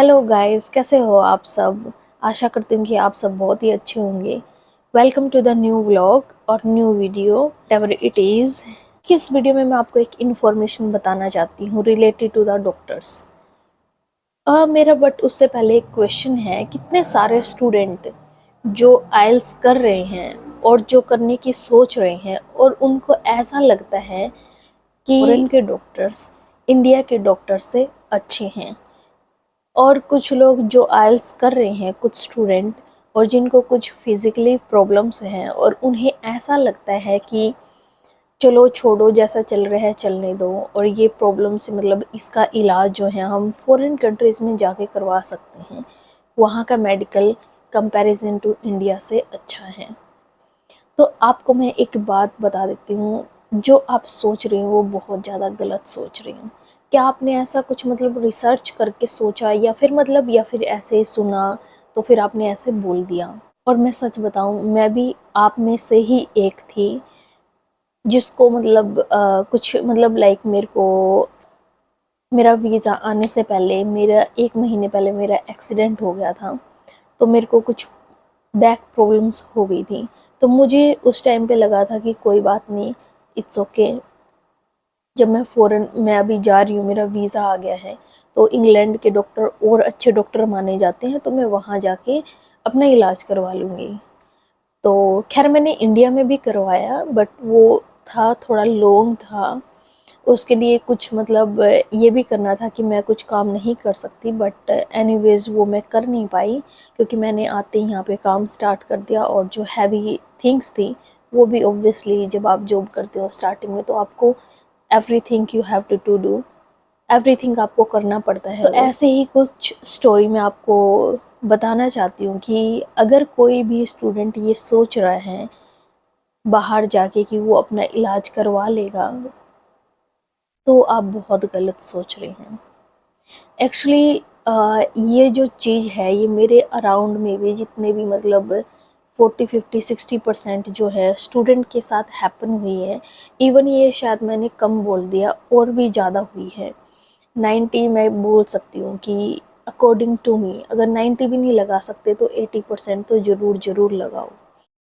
Hello guys, कैसे हो आप सब। आशा करती हूँ कि आप सब बहुत ही अच्छे होंगे। Welcome to the new vlog और new video ever it is. इस वीडियो में मैं आपको एक इन्फॉर्मेशन बताना चाहती हूँ रिलेटेड टू द डॉक्टर्स। मेरा बट उससे पहले एक क्वेश्चन है, कितने सारे स्टूडेंट जो आइल्स कर रहे हैं और जो करने की सोच रहे हैं और उनको ऐसा लगता है कि फॉरेन के डॉक्टर्स इंडिया के डॉक्टर से अच्छे हैं, और कुछ लोग जो आइल्स कर रहे हैं, कुछ स्टूडेंट और जिनको कुछ फिजिकली प्रॉब्लम्स हैं और उन्हें ऐसा लगता है कि चलो छोड़ो, जैसा चल रहा है चलने दो, और ये प्रॉब्लम से मतलब इसका इलाज जो है हम फॉरेन कंट्रीज़ में जाके करवा सकते हैं, वहाँ का मेडिकल कंपैरिजन टू इंडिया से अच्छा है। तो आपको मैं एक बात बता देती हूँ, जो आप सोच रही हो वो बहुत ज़्यादा गलत सोच रही हूँ। क्या आपने ऐसा कुछ मतलब रिसर्च करके सोचा, या फिर ऐसे ही सुना तो फिर आपने ऐसे बोल दिया। और मैं सच बताऊँ, मैं भी आप में से ही एक थी जिसको कुछ लाइक मेरे को मेरा वीज़ा आने से पहले, मेरा 1 महीने पहले मेरा एक्सीडेंट हो गया था। तो मेरे को कुछ बैक प्रॉब्लम्स हो गई थी। तो मुझे उस टाइम पे लगा था कि कोई बात नहीं, इट्स ओके। जब मैं अभी जा रही हूँ, मेरा वीज़ा आ गया है, तो इंग्लैंड के डॉक्टर और अच्छे डॉक्टर माने जाते हैं, तो मैं वहाँ जाके अपना इलाज करवा लूँगी। तो खैर मैंने इंडिया में भी करवाया, बट वो था थोड़ा लॉन्ग था। उसके लिए कुछ ये भी करना था कि मैं कुछ काम नहीं कर सकती, बट एनीवेज़ वो मैं कर नहीं पाई, क्योंकि मैंने आते ही यहाँ पे काम स्टार्ट कर दिया। और जो हैवी थिंग्स थी वो भी ऑब्वियसली, जब आप जॉब करते हो स्टार्टिंग में, तो आपको everything you have to do, everything आपको करना पड़ता है। तो ऐसे ही कुछ स्टोरी मैं आपको बताना चाहती हूँ कि अगर कोई भी स्टूडेंट ये सोच रहा है बाहर जाके कि वो अपना इलाज करवा लेगा, तो आप बहुत गलत सोच रहे हैं। एक्चुअली ये जो चीज़ है, ये मेरे अराउंड में भी जितने भी 40, 50, 60% जो है स्टूडेंट के साथ हैपन हुई है। इवन ये शायद मैंने कम बोल दिया, और भी ज़्यादा हुई है। 90 मैं बोल सकती हूँ कि अकॉर्डिंग टू मी, अगर 90 भी नहीं लगा सकते तो 80% तो ज़रूर लगाओ।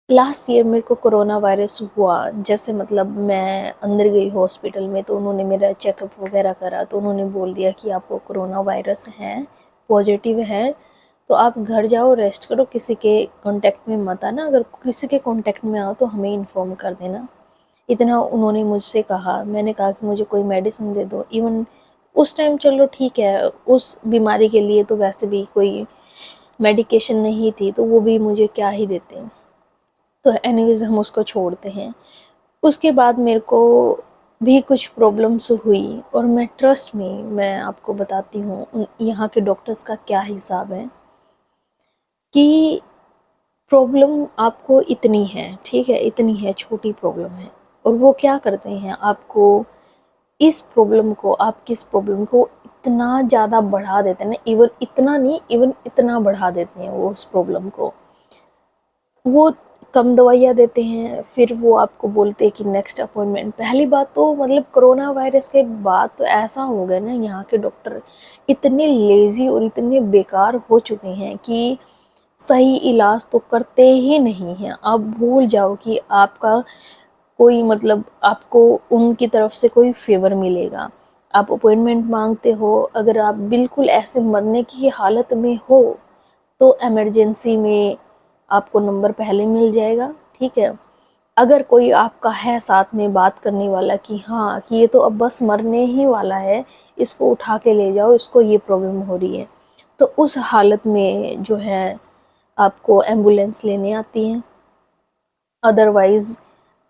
लास्ट ईयर मेरे को कोरोना वायरस हुआ। जैसे मैं अंदर गई हॉस्पिटल में, तो उन्होंने मेरा चेकअप वगैरह करा, तो उन्होंने बोल दिया कि आपको कोरोना वायरस है, पॉजिटिव है, तो आप घर जाओ, रेस्ट करो, किसी के कांटेक्ट में मत आना। अगर किसी के कांटेक्ट में आओ तो हमें इन्फॉर्म कर देना। इतना उन्होंने मुझसे कहा। मैंने कहा कि मुझे कोई मेडिसिन दे दो। इवन उस टाइम चलो ठीक है, उस बीमारी के लिए तो वैसे भी कोई मेडिकेशन नहीं थी, तो वो भी मुझे क्या ही देते। तो एनीवेज़ हम उसको छोड़ते हैं। उसके बाद मेरे को भी कुछ प्रॉब्लम्स हुई, और मैं आपको बताती हूँ यहाँ के डॉक्टर्स का क्या हिसाब है कि प्रॉब्लम आपको इतनी है, ठीक है, इतनी है, छोटी प्रॉब्लम है, और वो क्या करते हैं, आपको आपकी इस प्रॉब्लम को इतना ज़्यादा बढ़ा देते हैं ना, इवन इतना नहीं, इवन इतना बढ़ा देते हैं वो उस प्रॉब्लम को। वो कम दवाइयाँ देते हैं, फिर वो आपको बोलते हैं कि नेक्स्ट अपॉइंटमेंट। पहली बात तो कोरोना वायरस के बाद तो ऐसा हो गया ना, यहाँ के डॉक्टर इतने लेज़ी और इतने बेकार हो चुके हैं कि सही इलाज तो करते ही नहीं हैं। आप भूल जाओ कि आपका कोई आपको उनकी तरफ से कोई फेवर मिलेगा। आप अपॉइंटमेंट मांगते हो, अगर आप बिल्कुल ऐसे मरने की हालत में हो, तो इमरजेंसी में आपको नंबर पहले मिल जाएगा, ठीक है। अगर कोई आपका है साथ में बात करने वाला कि हाँ, कि ये तो अब बस मरने ही वाला है, इसको उठा के ले जाओ, इसको ये प्रॉब्लम हो रही है, तो उस हालत में जो है आपको एम्बुलेंस लेने आती है। अदरवाइज़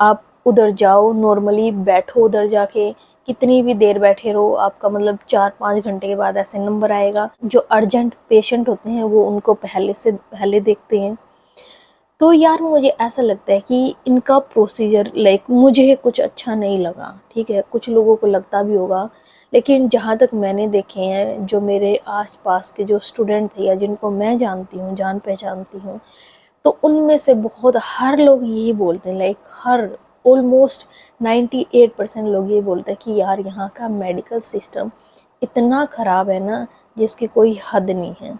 आप उधर जाओ, नॉर्मली बैठो उधर जाके, कितनी भी देर बैठे रहो, आपका 4-5 घंटे के बाद ऐसे नंबर आएगा। जो अर्जेंट पेशेंट होते हैं वो उनको पहले से पहले देखते हैं। तो यार मुझे ऐसा लगता है कि इनका प्रोसीजर मुझे कुछ अच्छा नहीं लगा, ठीक है, कुछ लोगों को लगता भी होगा, लेकिन जहाँ तक मैंने देखे हैं, जो मेरे आसपास के जो स्टूडेंट थे या जिनको मैं जानती हूँ, जान पहचानती हूँ, तो उनमें से बहुत हर लोग यही बोलते हैं, हर ऑलमोस्ट 98% लोग ये बोलते हैं कि यार यहाँ का मेडिकल सिस्टम इतना ख़राब है ना, जिसकी कोई हद नहीं है।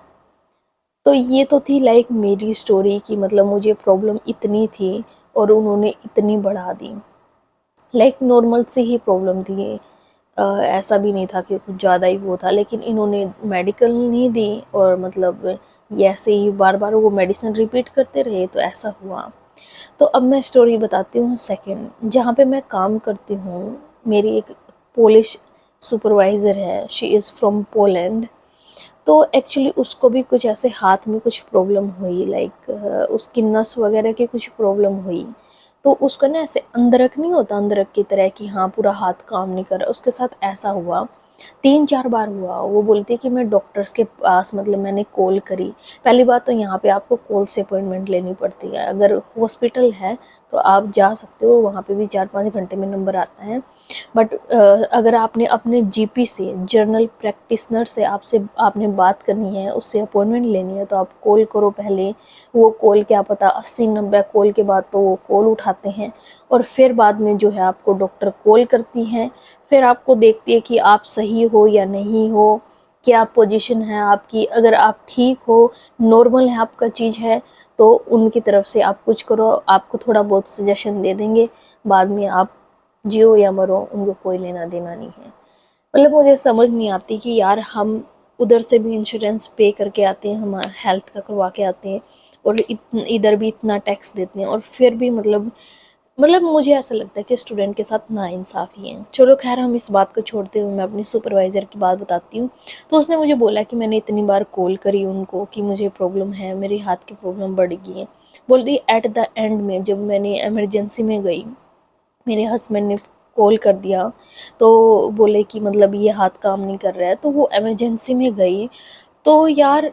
तो ये तो थी लाइक मेरी स्टोरी की, मतलब मुझे प्रॉब्लम इतनी थी और उन्होंने इतनी बढ़ा दी। लाइक नॉर्मल से ही प्रॉब्लम थी, ऐसा भी नहीं था कि कुछ ज़्यादा ही वो था, लेकिन इन्होंने मेडिकल नहीं दी और मतलब ये ऐसे ही बार बार वो मेडिसिन रिपीट करते रहे, तो ऐसा हुआ। तो अब मैं स्टोरी बताती हूँ सेकंड। जहाँ पे मैं काम करती हूँ, मेरी एक पोलिश सुपरवाइज़र है, शी इज़ फ्रॉम पोलैंड। तो एक्चुअली उसको भी कुछ ऐसे हाथ में कुछ प्रॉब्लम हुई, लाइक उसकी नस वगैरह की कुछ प्रॉब्लम हुई। तो उसका ना ऐसे अंदरक नहीं होता, अंदरक की तरह कि हाँ पूरा हाथ काम नहीं कर रहा, उसके साथ ऐसा हुआ। 3-4 बार हुआ। वो बोलती है कि मैं डॉक्टर्स के पास, मतलब मैंने कॉल करी। पहली बात तो यहाँ पे आपको कॉल से अपॉइंटमेंट लेनी पड़ती है। अगर हॉस्पिटल है तो आप जा सकते हो, वहाँ पे भी 4-5 घंटे में नंबर आता है। बट अगर आपने अपने जीपी से, जनरल प्रैक्टिशनर से आपने बात करनी है, उससे अपॉइंटमेंट लेनी है, तो आप कॉल करो पहले। वो कॉल क्या पता 80-90 कॉल के बाद तो वो कॉल उठाते हैं, और फिर बाद में जो है आपको डॉक्टर कॉल करती हैं। फिर आपको देखती है कि आप सही हो या नहीं हो, क्या पोजीशन है आपकी। अगर आप ठीक हो, नॉर्मल है आपका चीज़ है, तो उनकी तरफ से आप कुछ करो, आपको थोड़ा बहुत सजेशन दे देंगे। बाद में आप जियो या मरो, उनको कोई लेना देना नहीं है। मतलब मुझे समझ नहीं आती कि यार हम उधर से भी इंश्योरेंस पे करके आते हैं, हमारा हेल्थ का करवा के आते हैं, और इधर भी इतना टैक्स देते हैं, और फिर भी मतलब मुझे ऐसा लगता है कि स्टूडेंट के साथ नाइंसाफ़ी है। चलो खैर, हम इस बात को छोड़ते हुए मैं अपनी सुपरवाइज़र की बात बताती हूँ। तो उसने मुझे बोला कि मैंने इतनी बार कॉल करी उनको कि मुझे प्रॉब्लम है, मेरे हाथ की प्रॉब्लम बढ़ गई है। बोल दी एट द एंड में जब मैंने इमरजेंसी में गई, मेरे हस्बैंड ने कॉल कर दिया, तो बोले कि मतलब ये हाथ काम नहीं कर रहा है। तो वो इमरजेंसी में गई, तो यार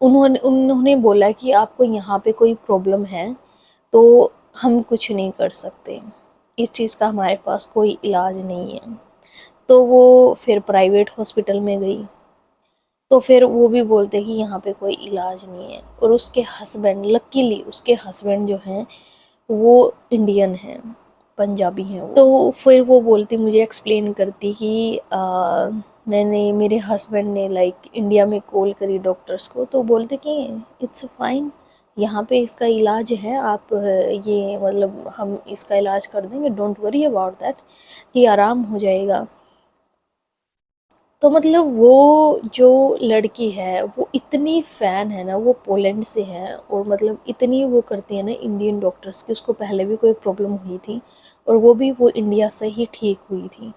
उन्होंने उन्होंने बोला कि आपको यहाँ पे कोई प्रॉब्लम है तो हम कुछ नहीं कर सकते, इस चीज़ का हमारे पास कोई इलाज नहीं है। तो वो फिर प्राइवेट हॉस्पिटल में गई, तो फिर वो भी बोलते कि यहाँ पे कोई इलाज नहीं है। और उसके हस्बैंड, लकीली उसके हस्बैंड जो हैं वो इंडियन हैं, पंजाबी हैं वो। तो फिर वो बोलती, मुझे एक्सप्लेन करती कि मेरे हस्बैंड ने लाइक इंडिया में कॉल करी डॉक्टर्स को, तो बोलते कि इट्स फाइन, यहाँ पे इसका इलाज है, आप ये मतलब हम इसका इलाज कर देंगे, डोंट वरी अबाउट दैट, कि आराम हो जाएगा। तो मतलब वो जो लड़की है वो इतनी फ़ैन है ना, वो पोलैंड से है, और मतलब इतनी वो करती है ना इंडियन डॉक्टर्स की। उसको पहले भी कोई प्रॉब्लम हुई थी, और वो भी वो इंडिया से ही ठीक हुई थी।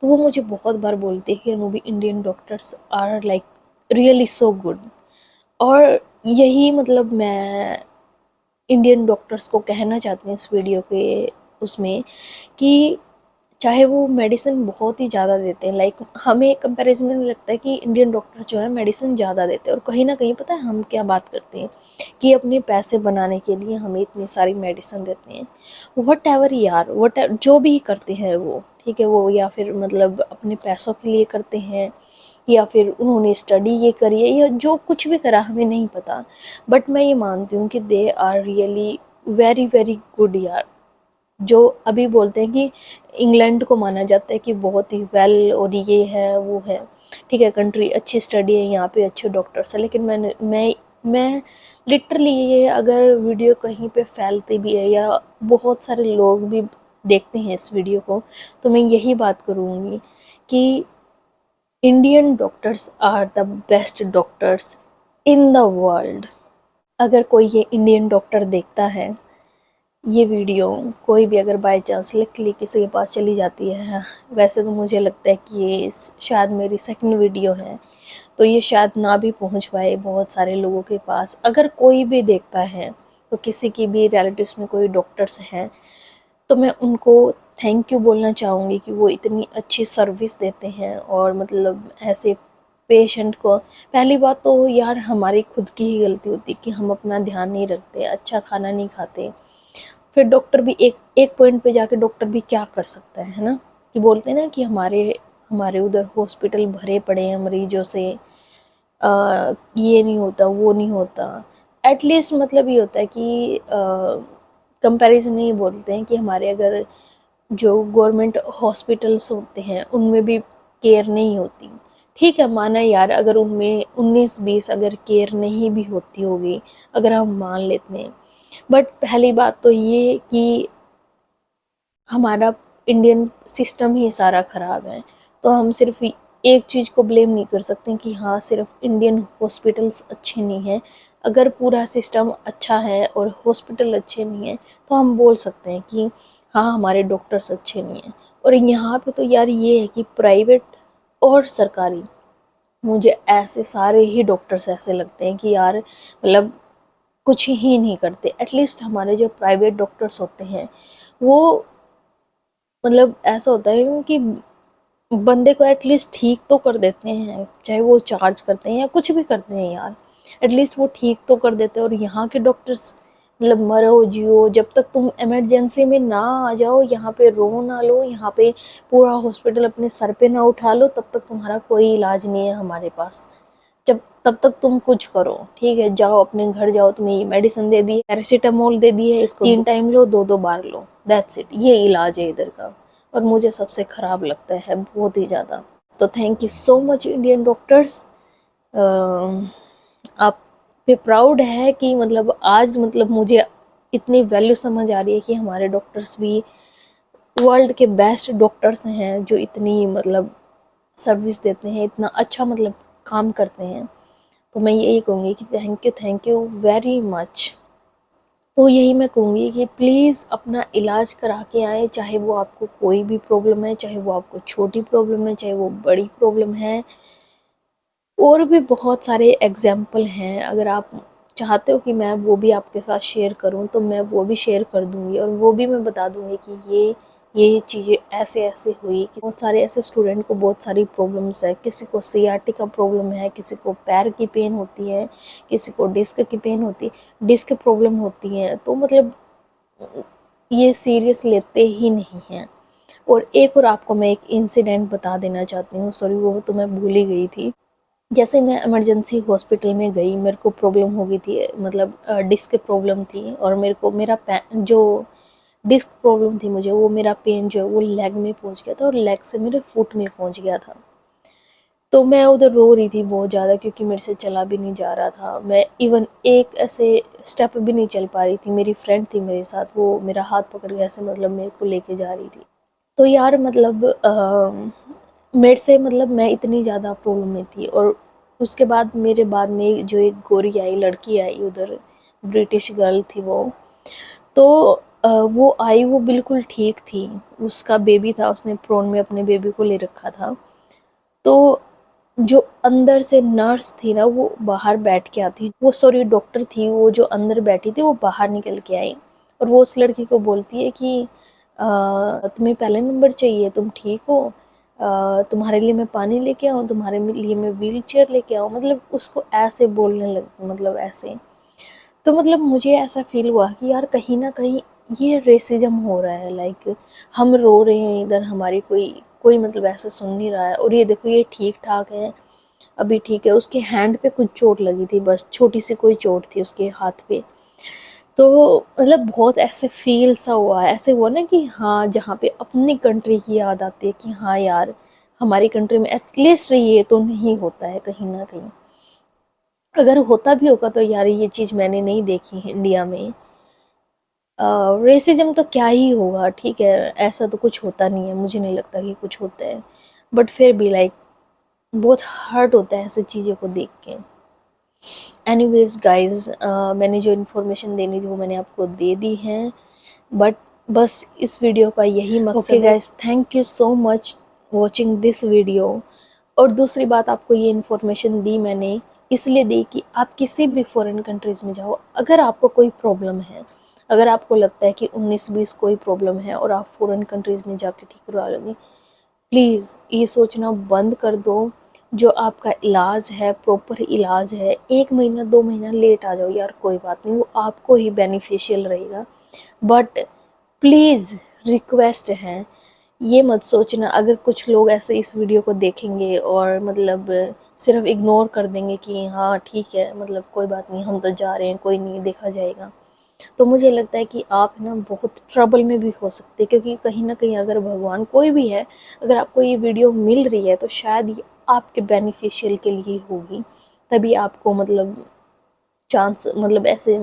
तो वो मुझे बहुत बार बोलती है कि Anubhi, Indian doctors are like really so good. और यही मतलब मैं इंडियन डॉक्टर्स को कहना चाहती हूँ इस वीडियो के उसमें, कि चाहे वो मेडिसिन बहुत ही ज़्यादा देते हैं, लाइक हमें कंपैरिजन में लगता है कि इंडियन डॉक्टर्स जो है मेडिसिन ज़्यादा देते हैं, और कहीं ना कहीं पता है हम क्या बात करते हैं कि अपने पैसे बनाने के लिए हमें इतनी सारी मेडिसिन देते हैं। वट एवर यार, जो भी करते हैं वो ठीक है, वो या फिर मतलब अपने पैसों के लिए करते हैं, या फिर उन्होंने स्टडी ये करी है, या जो कुछ भी करा हमें नहीं पता। बट मैं ये मानती हूँ कि they are really very very good यार। जो अभी बोलते हैं कि इंग्लैंड को माना जाता है कि बहुत ही वेल, और ये है वो है, ठीक है, कंट्री अच्छी, स्टडी है, यहाँ पे अच्छे डॉक्टर्स हैं, लेकिन मैं लिटरली ये अगर वीडियो कहीं पे फैलती भी है या बहुत सारे लोग भी देखते हैं इस वीडियो को, तो मैं यही बात करूँगी कि Indian doctors are the best doctors in the world. अगर कोई ये इंडियन डॉक्टर देखता है ये वीडियो, कोई भी अगर बाय चांस लकीली किसी के पास चली जाती है, वैसे तो मुझे लगता है कि ये शायद मेरी सेकंड वीडियो है, तो ये शायद ना भी पहुंच पाए बहुत सारे लोगों के पास। अगर कोई भी देखता है, तो किसी की भी रिलेटिव्स में कोई डॉक्टर्स हैं, तो मैं उनको थैंक यू बोलना चाहूँगी कि वो इतनी अच्छी सर्विस देते हैं। और मतलब ऐसे पेशेंट को, पहली बात तो यार हमारी खुद की ही गलती होती है कि हम अपना ध्यान नहीं रखते, अच्छा खाना नहीं खाते। फिर डॉक्टर भी एक एक पॉइंट पे जाके डॉक्टर भी क्या कर सकता है ना, कि बोलते हैं ना कि हमारे हमारे उधर हॉस्पिटल भरे पड़े हैं मरीजों से, ये नहीं होता वो नहीं होता। एटलीस्ट मतलब ये होता है कि कंपैरिजन में ये बोलते हैं कि हमारे अगर जो गवर्नमेंट हॉस्पिटल्स होते हैं उनमें भी केयर नहीं होती, ठीक है, माना यार अगर उनमें 19-20 अगर केयर नहीं भी होती होगी, अगर हम मान लेते हैं, बट पहली बात तो ये कि हमारा इंडियन सिस्टम ही सारा ख़राब है। तो हम सिर्फ एक चीज़ को ब्लेम नहीं कर सकते कि हाँ सिर्फ इंडियन हॉस्पिटल्स अच्छे नहीं हैं। अगर पूरा सिस्टम अच्छा है और हॉस्पिटल अच्छे नहीं हैं तो हम बोल सकते हैं कि हाँ हमारे डॉक्टर्स अच्छे नहीं हैं। और यहाँ पे तो यार ये है कि प्राइवेट और सरकारी, मुझे ऐसे सारे ही डॉक्टर्स ऐसे लगते हैं कि यार मतलब कुछ ही नहीं करते। एटलीस्ट हमारे जो प्राइवेट डॉक्टर्स होते हैं वो मतलब ऐसा होता है कि बंदे को एटलीस्ट ठीक तो कर देते हैं, चाहे वो चार्ज करते हैं या कुछ भी करते हैं यार, एटलीस्ट वो ठीक तो कर देते हैं। और यहाँ के डॉक्टर्स मतलब मरो जियो, जब तक तुम इमरजेंसी में ना आ जाओ, यहाँ पे रो ना लो, यहाँ पे पूरा हॉस्पिटल अपने सर पे ना उठा लो, तब तक तुम्हारा कोई इलाज नहीं है हमारे पास। जब तब तक तुम कुछ करो, ठीक है, जाओ अपने घर जाओ, तुम्हें ये मेडिसिन दे दी है, पैरासीटामोल दे दी है, इसको 3 time low, 2-2 bar low, that's it, ये इलाज है इधर का। और मुझे सबसे ख़राब लगता है बहुत ही ज़्यादा। तो thank you so much Indian doctors. आप पे प्राउड है कि मतलब आज मतलब मुझे इतनी वैल्यू समझ आ रही है कि हमारे डॉक्टर्स भी वर्ल्ड के बेस्ट डॉक्टर्स हैं, जो इतनी मतलब सर्विस देते हैं, इतना अच्छा मतलब काम करते हैं। तो मैं यही कहूँगी कि थैंक यू वेरी मच। तो यही मैं कहूँगी कि प्लीज़ अपना इलाज करा के आएँ, चाहे वो आपको कोई भी प्रॉब्लम है, चाहे वो आपको छोटी प्रॉब्लम है, चाहे वो बड़ी प्रॉब्लम है। और भी बहुत सारे एग्जाम्पल हैं, अगर आप चाहते हो कि मैं वो भी आपके साथ शेयर करूं तो मैं वो भी शेयर कर दूंगी, और वो भी मैं बता दूंगी कि ये चीज़ें ऐसे ऐसे हुई कि बहुत सारे ऐसे स्टूडेंट को बहुत सारी प्रॉब्लम्स है। किसी को सीआरटी का प्रॉब्लम है, किसी को पैर की पेन होती है, किसी को डिस्क की पेन होती है, डिस्क प्रॉब्लम होती है। तो मतलब ये सीरियस लेते ही नहीं हैं। और एक और आपको मैं एक इंसिडेंट बता देना चाहती हूँ, सॉरी वो तो मैं भूल ही गई थी। जैसे मैं इमरजेंसी हॉस्पिटल में गई, मेरे को प्रॉब्लम हो गई थी, मतलब डिस्क प्रॉब्लम थी, और मेरे को मेरा जो डिस्क प्रॉब्लम थी मुझे, वो मेरा पेन जो है वो लेग में पहुंच गया था, और लेग से मेरे फुट में पहुंच गया था। तो मैं उधर रो रही थी बहुत ज़्यादा, क्योंकि मेरे से चला भी नहीं जा रहा था। मैं इवन एक ऐसे स्टेप भी नहीं चल पा रही थी। मेरी फ्रेंड थी मेरे साथ, वो मेरा हाथ पकड़ के ऐसे मतलब मेरे को लेके जा रही थी। तो यार मतलब मेरे से मतलब मैं इतनी ज़्यादा प्रॉब्लम में थी। और उसके बाद मेरे बाद में जो एक गोरी आई, लड़की आई उधर, ब्रिटिश गर्ल थी वो। तो वो आई, वो बिल्कुल ठीक थी, उसका बेबी था, उसने प्रोन में अपने बेबी को ले रखा था। तो जो अंदर से नर्स थी ना, वो बाहर बैठ के आती, वो सॉरी डॉक्टर थी, वो जो अंदर बैठी थी वो बाहर निकल के आई, और वो उस लड़की को बोलती है कि तुम्हें पहले नंबर चाहिए, तुम ठीक हो, तुम्हारे लिए मैं पानी लेके आऊँ, तुम्हारे लिए मैं व्हील चेयर लेके आऊँ, मतलब उसको ऐसे बोलने लग, मतलब ऐसे। तो मतलब मुझे ऐसा फील हुआ कि यार कहीं ना कहीं ये रेसिज्म हो रहा है। लाइक हम रो रहे हैं इधर, हमारी कोई कोई मतलब ऐसा सुन नहीं रहा है, और ये देखो ये ठीक ठाक है, अभी ठीक है। उसके हैंड पे कुछ चोट लगी थी, बस छोटी सी कोई चोट थी उसके हाथ पे। तो मतलब बहुत ऐसे फील सा हुआ, ऐसे हुआ ना कि हाँ, जहाँ पे अपनी कंट्री की याद आती है कि हाँ यार हमारी कंट्री में एटलीस्ट ये तो नहीं होता है कहीं ना कहीं। अगर होता भी होगा तो यार ये चीज़ मैंने नहीं देखी है इंडिया में। रेसिज्म तो क्या ही होगा, ठीक है, ऐसा तो कुछ होता नहीं है, मुझे नहीं लगता कि कुछ होता है। बट फिर भी लाइक बहुत हर्ट होता है ऐसी चीज़ों को देख के। एनीवेज गाइस, मैंने जो इन्फॉर्मेशन देनी थी वो मैंने आपको दे दी है। बट बस इस वीडियो का यही मकसद है। Guys, thank you so much watching this video. और दूसरी बात, आपको ये इन्फॉर्मेशन दी मैंने इसलिए दी कि आप किसी भी फॉरेन कंट्रीज़ में जाओ, अगर आपको कोई प्रॉब्लम है, अगर आपको लगता है कि 19-20 कोई प्रॉब्लम है और आप फॉरेन कंट्रीज़ में जाके ठीक करवा लोगे, प्लीज़ ये सोचना बंद कर दो। जो आपका इलाज है, प्रॉपर इलाज है, 1 महीना 2 महीना लेट आ जाओ यार, कोई बात नहीं, वो आपको ही बेनिफिशियल रहेगा। बट प्लीज़ रिक्वेस्ट है, ये मत सोचना, अगर कुछ लोग ऐसे इस वीडियो को देखेंगे और मतलब सिर्फ इग्नोर कर देंगे कि हाँ ठीक है, मतलब कोई बात नहीं, हम तो जा रहे हैं, कोई नहीं, देखा जाएगा, तो मुझे लगता है कि आप ना बहुत ट्रबल में भी हो सकते हैं। क्योंकि कहीं ना कहीं अगर भगवान कोई भी है, अगर आपको ये वीडियो मिल रही है तो शायद ये आपके बेनिफिशियल के लिए होगी, तभी आपको मतलब चांस मतलब ऐसे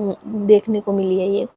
देखने को मिली है ये।